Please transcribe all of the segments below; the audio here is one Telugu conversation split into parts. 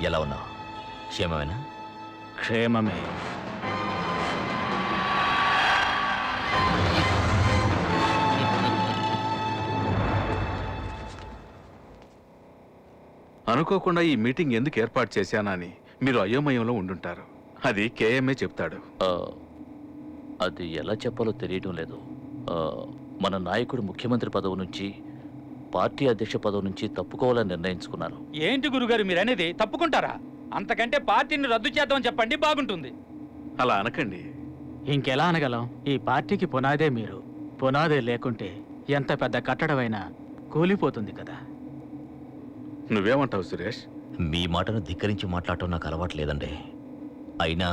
ఎలా ఉన్నావు? క్షేమమేనా? క్షేమమే. అనుకోకుండా ఈ మీటింగ్ ఎందుకు ఏర్పాటు చేశానని మీరు అయోమయంలో ఉండుంటారు. అది కేఎంఏ చెప్తాడు. అది ఎలా చెప్పాలో తెలియడం లేదు. మన నాయకుడు ముఖ్యమంత్రి పదవి నుంచి, పార్టీ అధ్యక్ష పదవి నుంచి తప్పుకోవాలని నిర్ణయించుకున్నారు. ఏంటి గురుగారు మీరనేది? తప్పుకుంటారా? అంతకంటే పార్టీని రద్దు చేద్దామని చెప్పండి, బాగుంటుంది. అలా అనకండి. ఇంకెలా అనగలం? ఈ పార్టీకి పునాదే మీరు. పునాదే లేకుంటే ఎంత పెద్ద కట్టడమైనా కూలిపోతుంది కదా. నువ్వేమంటావు సురేష్? మీ మాటను ధిక్కరించి మాట్లాడటం నాకు అలవాటు లేదండి. అయినా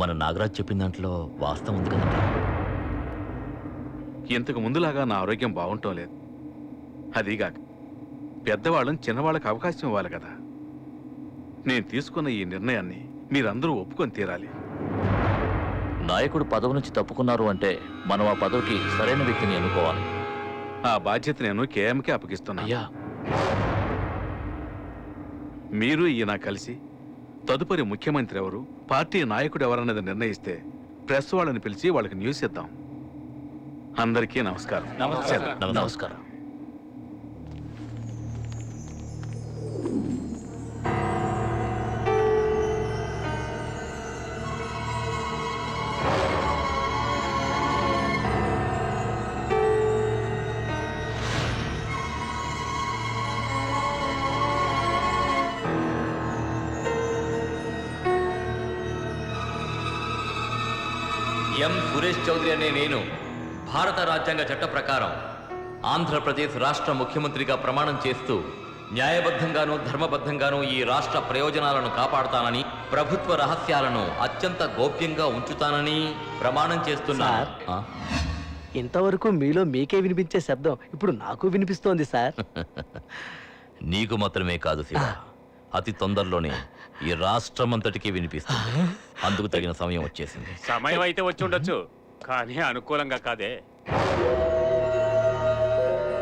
మన నాగరాజ్ చెప్పిన దాంట్లో వాస్తవం ఉంది కదండి. ఇంతకు ముందులాగా నా ఆరోగ్యం బాగుంటం లేదు. అదీగాక పెద్దవాళ్ళని చిన్నవాళ్ళకి అవకాశం ఇవ్వాలి కదా. నేను తీసుకున్న ఈ నిర్ణయాన్ని మీరందరూ ఒప్పుకొని తీరాలి. నాయకుడు పదవి నుంచి తప్పుకున్నారు అంటే మనం ఆ పదవికి సరైన వ్యక్తిని ఎన్నుకోవాలి. ఆ బాధ్యత నేను కేఎంకే అప్పగిస్తున్నా. అయ్యా, మీరు ఈయన కలిసి తదుపరి ముఖ్యమంత్రి ఎవరు, పార్టీ నాయకుడు ఎవరన్నది నిర్ణయిస్తే ప్రెస్ వాళ్ళని పిలిచి వాళ్ళకి న్యూస్ ఇద్దాం. అందరికీ నమస్కారం. నమస్కారం. ఎం సురేష్ చౌదరి అనే నేను భారత రాజ్యాంగ చట్ట ప్రకారం ఆంధ్రప్రదేశ్ రాష్ట్ర ముఖ్యమంత్రిగా ప్రమాణం చేస్తూ న్యాయబద్ధంగానూ ధర్మబద్ధంగానూ ఈ రాష్ట్ర ప్రయోజనాలను కాపాడుతానని, ప్రభుత్వ రహస్యాలను అత్యంత గోప్యంగా ఉంచుతానని ప్రమాణం చేస్తున్నాను. ఇంతవరకు మీలో మీకే వినిపించే శబ్దం ఇప్పుడు నాకు వినిపిస్తోంది సార్. నీకు మాత్రమే కాదు శివ, అతి తొందరలోనే ఈ రాష్ట్రమంతటికి వినిపిస్తుంది. అందుకు తగిన సమయం వచ్చేసింది. సమయం అయితే వచ్చి ఉండొచ్చు, కానీ అనుకూలంగా కాదే.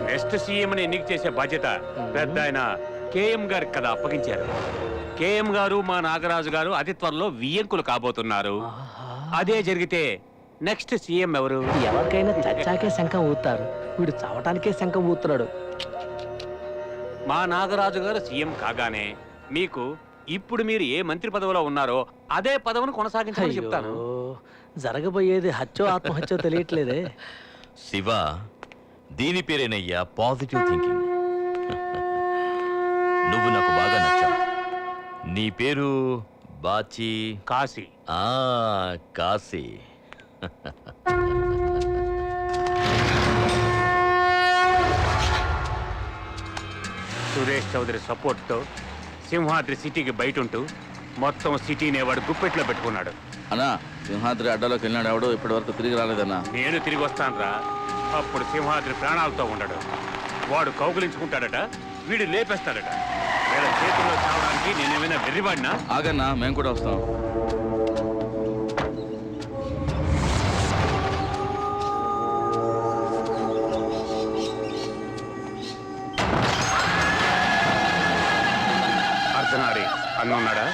నెక్స్ట్ సీఎంని ఎన్నిక చేసే బాధ్యత పెద్ద ఆయన కేఎం గారికి కదా అప్పగించారు. కేఎం గారు, మా నాగరాజు గారు అతి త్వరలో వియ్యంకులు కాబోతున్నారు. అదే జరిగితే నెక్స్ట్ సీఎం ఎవరు? ఎవరికైనా చచ్చాకే శంఖం ఊతారు, వీడు చావటానికే శంఖం ఊతున్నాడు. మా నాగరాజు గారు సీఎం కాగానే మీకు ఇప్పుడు మీరు ఏ మంత్రి పదవిలో ఉన్నారో అదే పదవిని కొనసాగించమని చెప్తాను. జరగబోయేది హత్యో ఆత్మహత్యో తెలియట్లేదే. శివ, దీని పేరేనయ్యా పాజిటివ్ థింకింగ్. నువ్వు నాకు బాగా నచ్చావు. నీ పేరు బాచి కాశీ. కాశీ. సురేష్ చౌదరి సపోర్ట్తో సింహాద్రి సిటీకి బయట ఉంటూ మొత్తం సిటీనే వాడు గుప్పెట్లో పెట్టుకున్నాడు. అన్నా, సింహాద్రి అడ్డాలోకి వెళ్ళినాడు ఎవడో ఇప్పటి వరకు తిరిగి రాలేదన్నా. నేను తిరిగి వస్తానురా. అప్పుడు సింహాద్రి ప్రాణాలతో ఉండడు. వాడు కౌగులించుకుంటాడట, వీడు లేపేస్తాడట. వీళ్ళ చేతుల్లో చావడానికి నేనేమైనా వెర్రివాడినా? ఆగన్నా, మేము కూడా వస్తాం. అర్ధనారి అన్నున్నాడా?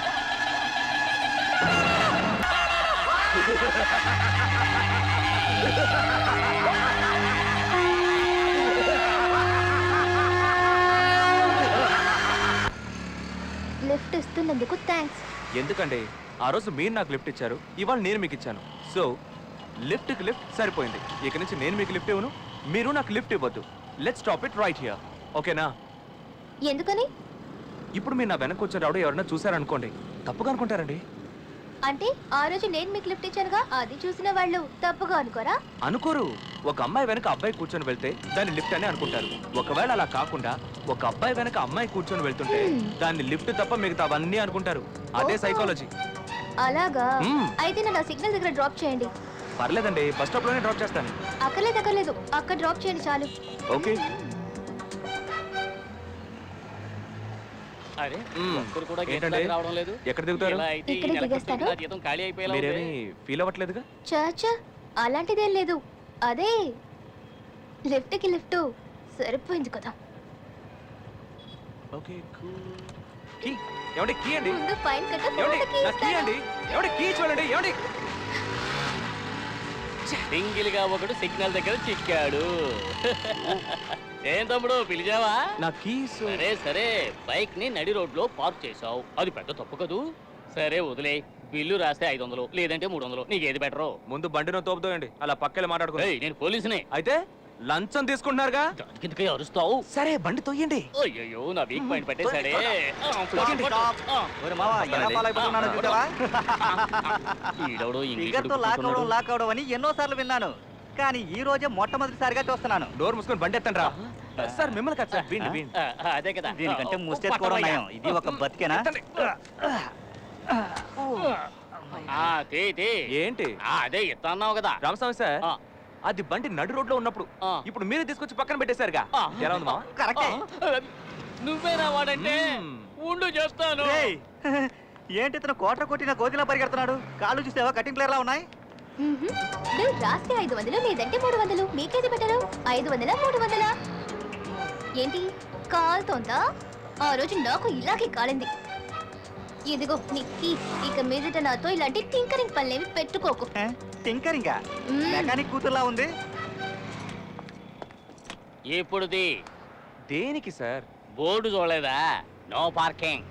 లిఫ్ట్ ఇస్తున్నందుకు థ్యాంక్స్. ఎందుకండి, ఆ రోజు మీరు నాకు లిఫ్ట్ ఇచ్చారు, ఇవాళ నేను మీకు ఇచ్చాను. సో లిఫ్ట్కి లిఫ్ట్ సరిపోయింది. ఇక నుంచి నేను మీకు లిఫ్ట్ ఇవ్వను, మీరు నాకు లిఫ్ట్ ఇవ్వద్దు. Let's stop it right here, ఓకేనా? ఎందుకని? ఇప్పుడు మీరు నా వెనక వచ్చారు, ఎవడో ఎవరైనా చూసారనుకోండి, తప్పుగా అనుకుంటారండి. అంటే ఆ రోజు నేను మీకు లిఫ్ట్ ఇచ్చానుగా, అది చూసిన వాళ్ళు తప్పుగా అనుకోరా? అనుకోరు. ఒక అమ్మాయి వెనక అబ్బాయి కూర్చొని వెళ్తే దాన్ని లిఫ్ట్ అని అనుకుంటారు. ఒకవేళ అలా కాకుండా ఒక అబ్బాయి వెనక అమ్మాయి కూర్చొని వెళ్తుంటే దాన్ని లిఫ్ట్ తప్ప మిగతా అవన్నీ అనుకుంటారు. అదే సైకాలజీ. అలాగా? అయితే నన్ను సిగ్నల్ దగ్గర డ్రాప్ చేయండి. పర్లేదండి, బస్ స్టాప్ లోనే డ్రాప్ చేస్తాను. అక్కర్లేదు, అక్కడ డ్రాప్ చేయండి చాలు. ఓకే. ఎక్కడ దిగుతారు? ఇక్కడ దిగేస్తాను. మీరేమీ ఫీల్ అవ్వట్లేదుగా? చాచా, అలాంటిదేం లేదు. అదే లిఫ్ట్కి లిఫ్ట్ సరిపోయింది కదా. Okay, cool. ఏమండి కీ అండి ముందు ఫైన్ కట్టు ఏమండి తర్వాత key నా కీ ఇస్తాను. అండి ఏమండి కీ చూడండి ఏమండి సింగిల్ గా ఒకడు సిగ్నల్ దగ్గర చిక్కాడు. ఏం తమ్ముడు పిలిచావా? నా కీస్ సరే సరే, బైక్ ని నడి రోడ్ లో పార్క్ చేసావు, అది పెద్ద తప్పు కదూ. సరే వదిలే, బిల్లు రాస్తే 500 లేదంటే 300, నీకేది బెటరు? ముందు బండిలో తోపుతోయండి అలా పక్కన మాట్లాడుకో నేను పోలీసునే. అయితే లంచం తీసుకుంటున్నారుగా దానికి అరుస్తావు? సరే బండి తోయండి అయ్యో నా వీక్ పాయింట్ పెట్టేశాడే. ఈడెవడో ఇంగ్లీష్ ఉడుకుతున్నాడు. లాక్ అవడం అని ఎన్నోసార్లు విన్నాను, కానీ ఈ రోజే మొట్టమొదటిసారిగా చూస్తున్నాను. డోర్ మూసుకొని బండి ఎత్తండి రా సార్ మిమ్మల్ని కాదు సార్ వీణ్ణి వీణ్ణి అదే కదా. దీనికంటే ముష్టెత్తుకోవడం నయం. ఇది ఒక బతికేనా? తీ, తీ. ఏంటి అదే ఇస్తా అన్నావు కదా. రామస్వామి సార్ ఆ. అది బండి నడు రోడ్ లో ఉన్నప్పుడు ఆ. ఇప్పుడు మీరు తీసుకొచ్చి పక్కన పెట్టేశారుగా ఎలా ఉంది మావా కరెక్టే. నువ్వేనా వాడంటే? ఉండు చేస్తాను. రేయ్, ఏంటి ఇతను కోట్ల కొట్టిన గోతిలా పరిగెడుతున్నాడు? కాళ్ళు చూసావా కటింగ్ ప్లేయర్ లా ఉన్నాయి. మ్మ్హ్మ్. బిల్ రాస్తే 500 లేదంటే 300. మీకేది బెటరు? 500 300? ఏంటి కాలుతోందా? ఆ రోజు నాకు ఇలాగే కాలింది. ఇదిగో నీ కీ. ఇక మీదట నాతో ఇలాంటి టింకరింగ్ పనులేవి పెట్టుకోకు. టింకరింగా? మ్మ్. మెకానిక్ కూతుర్లా ఉంది. ఇప్పుడుది దేనికి సార్ బోర్డు చూడలేదా? No parking.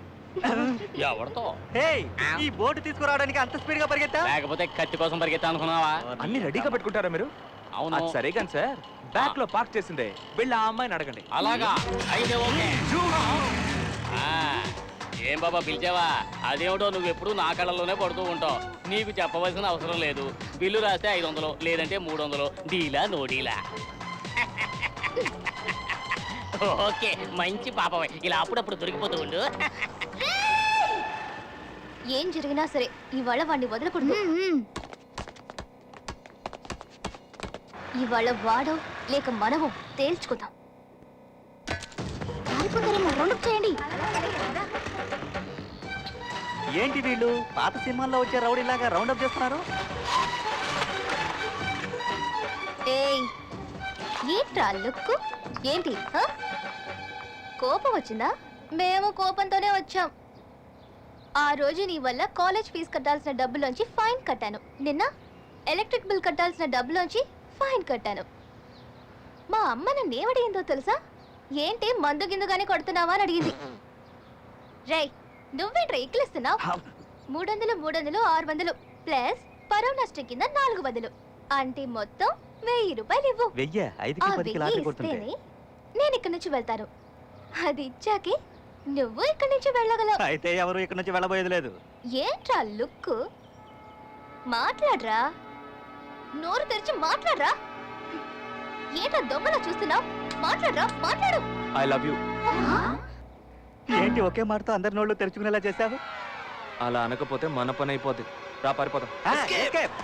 ఎవరితో? హేయ్, ఈ బోటు తీసుకురావడానికి అంత స్పీడ్ గా పరిగెత్తా? లేకపోతే కత్తి కోసం పరిగెత్తా అనుకున్నావా? అన్ని రెడీగా పెట్టుకుంటారా మీరు అవును. అది సరే కానీ సార్ బ్యాక్ లో పార్క్ చేసిందే వెళ్ళి ఆ అమ్మాయిని అడగండి అలాగా అయితే ఓకే. ఆ, ఏం బాబా పిలిచావా? అదేమిటో నువ్వు ఎప్పుడు నా కళ్ళలోనే పడుతూ ఉంటావు. నీకు చెప్పవలసిన అవసరం లేదు. బిల్లు రాస్తే 500 లేదంటే 300. డీలా నో డీలా. ఓకే, మంచి పాపమే. ఇలా అప్పుడప్పుడు దొరికిపోతూ ఉండు. ఏం జరిగినా సరే ఇవాళ వాడిని వదలకూడదు. ఇవాళ వాడో లేక మనమో తేల్చుకుందాం. పారిపోతారేమో, రౌండప్ చేయండి. ఏంటి వీళ్ళు పాత సినిమాల్లో వచ్చే రౌడీలాగా రౌండప్ చేస్తున్నారు? ఏయ్, ఏంట్రా లుక్కు? ఏంటి ఆ? కోపం వచ్చిందా? మేము కోపంతోనే వచ్చాం. ఆ రోజు నీ వల్ల కాలేజ్ ఫీజు కట్టాల్సిన డబ్బులోంచి ఫైన్ కట్టాను. నిన్న ఎలక్ట్రిక్ బిల్ కట్టాల్సిన డబ్బులోంచి ఫైన్ కట్టాను. మా అమ్మ నన్ను ఏమడిగిందో తెలుసా? ఏంటి మందు గిందుగానే కొడుతున్నావా అని అడిగింది. రేయ్, నువ్వేంట్రా ఎక్కిలిస్తున్నావు? 300 300 600 ప్లస్ పరవ నష్టం కింద 400. అంటే మొత్తం 1000 రూపాయలు ఇవ్వు. 1000? ఆ 5కి 10కి లాటరీ 1000 కొడుతుంటే ఇస్తేనే నేను ఇక్కడి నుంచి వెళ్తాను. అది ఇచ్చాకే నువ్వు ఇక్కడి నుంచి వెళ్ళగలవు. అయితే ఎవరు ఇక్కడ నుంచి వెళ్ళబోయేది లేదు. ఏంట్రా లుక్? మాట్లాడరా, నోరు తెరిచి మాట్లాడరా. ఏంట్రా దొంగలా చూస్తున్నావు? మాట్లాడరా, మాట్లాడు. ఐ లవ్ యూ ఏంటి ఒకే మాటతో అందరి నోళ్ళు తెరుచుకునేలా చేశావు? అలా అనకపోతే మన పని అయిపోద్ది రా పారిపోదాం escape.